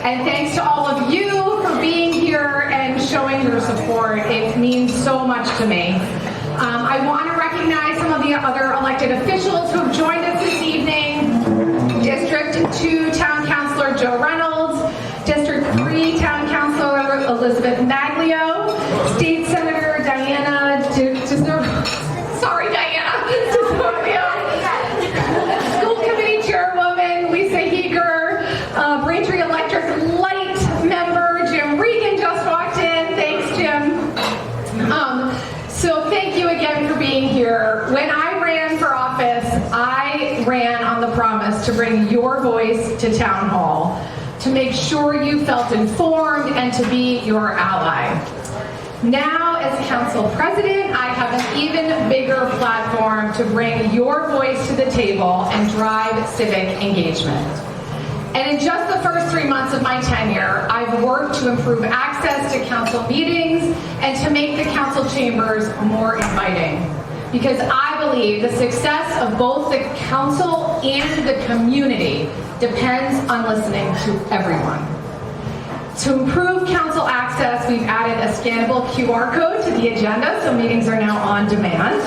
And thanks to all of you for being here and showing your support. It means so much to me. I want to recognize some of the other elected officials who have joined us this evening. District 2 Town Councilor Joe Reynolds, District 3 Town Councilor Elizabeth Maglio, State Senator Diana School Committee Chairwoman Lisa Heeger, Braintree Electric Light member Jim Regan just walked in. Thanks, Jim. So thank you again for being here. When I ran for office, I ran on the promise to bring your voice to Town Hall, to make sure you felt informed and to be your ally. Now, as Council President, I have an even bigger platform to bring your voice to the table and drive civic engagement. And in just the first 3 months of my tenure, I've worked to improve access to council meetings and to make the council chambers more inviting. Because I believe the success of both the council and the community depends on listening to everyone. To improve council access, we've added a scannable QR code to the agenda, so meetings are now on demand.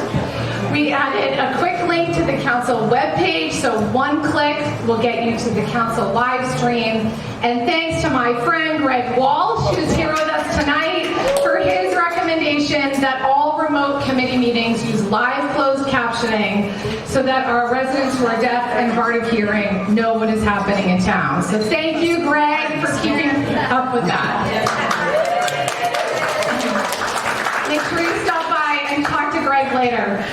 We added a quick link to the council webpage, so one click will get you to the council live stream. And thanks to my friend Greg Walsh, who's here with us tonight, for his recommendation that all remote committee meetings use live closed captioning so that our residents who are deaf and hard of hearing know what is happening in town. So thank you, Greg, for keeping up with that. Make sure you stop by and talk to Greg later.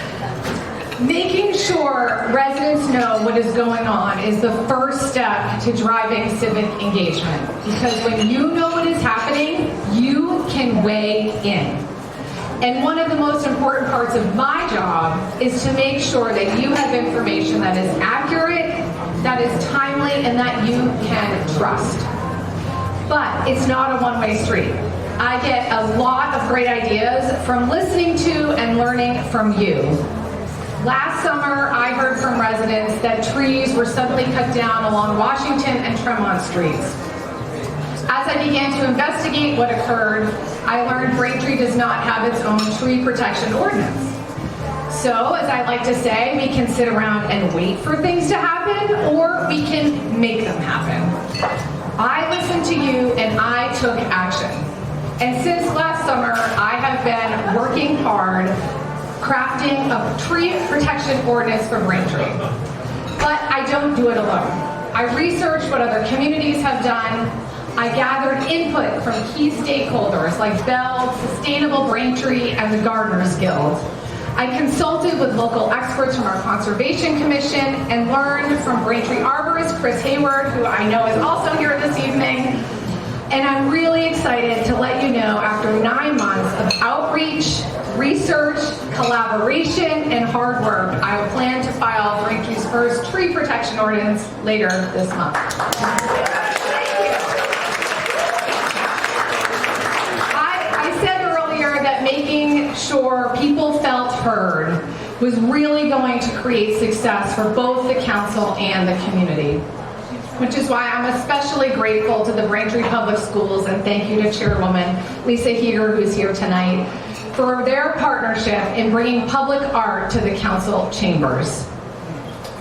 Making sure residents know what is going on is the first step to driving civic engagement. Because when you know what is happening, you can weigh in. And one of the most important parts of my job is to make sure that you have information that is accurate, that is timely, and that you can trust. But it's not a one-way street. I get a lot of great ideas from listening to and learning from you. Last summer, I heard from residents that trees were suddenly cut down along Washington and Tremont streets. As I began to investigate what occurred, I learned Braintree does not have its own tree protection ordinance. So, as I like to say, we can sit around and wait for things to happen, or we can make them happen. I listened to you and I took action. And since last summer, I have been working hard crafting a tree protection ordinance for Braintree. But I don't do it alone. I researched what other communities have done. I gathered input from key stakeholders like Bell, Sustainable Braintree, and the Gardeners Guild. I consulted with local experts from our Conservation Commission and learned from Braintree arborist Chris Hayward, who I know is also here this evening. And I'm really excited to let you know, after 9 months of outreach, research, collaboration, and hard work, I plan to file Braintree's first tree protection ordinance later this month. I said earlier that making sure people felt heard was really going to create success for both the council and the community, which is why I'm especially grateful to the Braintree Public Schools, and thank you to Chairwoman Lisa Heeger, who's here tonight, for their partnership in bringing public art to the council chambers.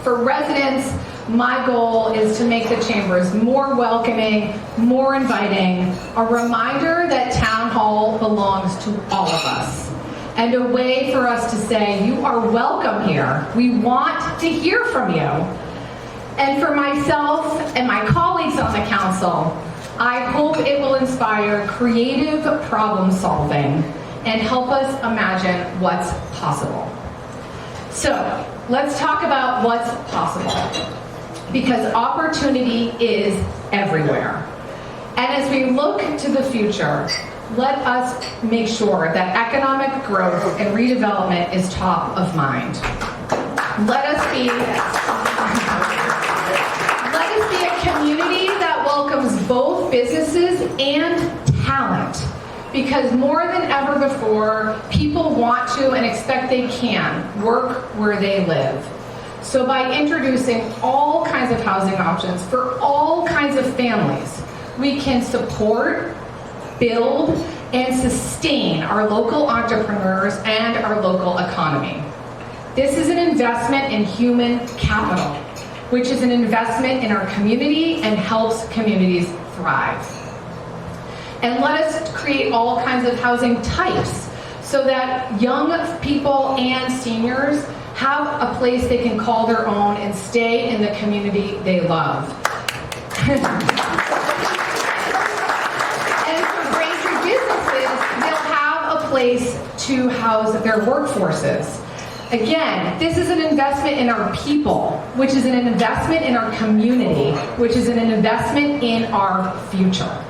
For residents, my goal is to make the chambers more welcoming, more inviting, a reminder that Town Hall belongs to all of us, and a way for us to say, you are welcome here. We want to hear from you. And for myself and my colleagues on the council, I hope it will inspire creative problem solving and help us imagine what's possible. So, let's talk about what's possible, because opportunity is everywhere. And as we look to the future, let us make sure that economic growth and redevelopment is top of mind. Let us be a community that welcomes both businesses and talent. Because more than ever before, people want to and expect they can work where they live. So by introducing all kinds of housing options for all kinds of families, we can support, build, and sustain our local entrepreneurs and our local economy. This is an investment in human capital, which is an investment in our community and helps communities thrive. And let us create all kinds of housing types so that young people and seniors have a place they can call their own and stay in the community they love. And for Braintree businesses, they'll have a place to house their workforces. Again, this is an investment in our people, which is an investment in our community, which is an investment in our future.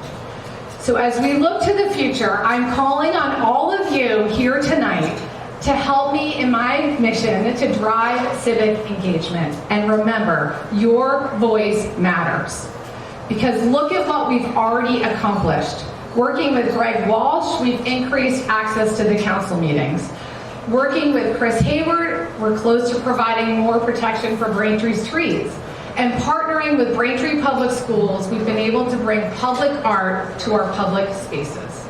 So as we look to the future, I'm calling on all of you here tonight to help me in my mission to drive civic engagement. And remember, your voice matters. Because look at what we've already accomplished. Working with Greg Walsh, we've increased access to the council meetings. Working with Chris Hayward, we're close to providing more protection for Braintree's trees. And partnering with Braintree Public Schools, we've been able to bring public art to our public spaces.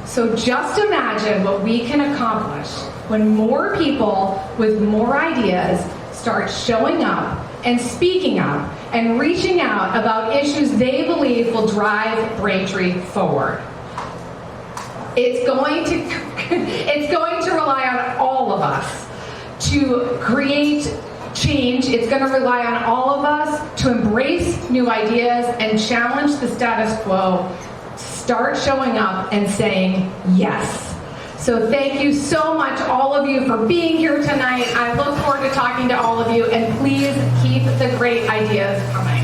So just imagine what we can accomplish when more people with more ideas start showing up and speaking up and reaching out about issues they believe will drive Braintree forward. It's going to rely on all of us to create change. It's going to rely on all of us to embrace new ideas and challenge the status quo. Start showing up and saying yes. So thank you so much, all of you, for being here tonight. I look forward to talking to all of you, and please keep the great ideas coming.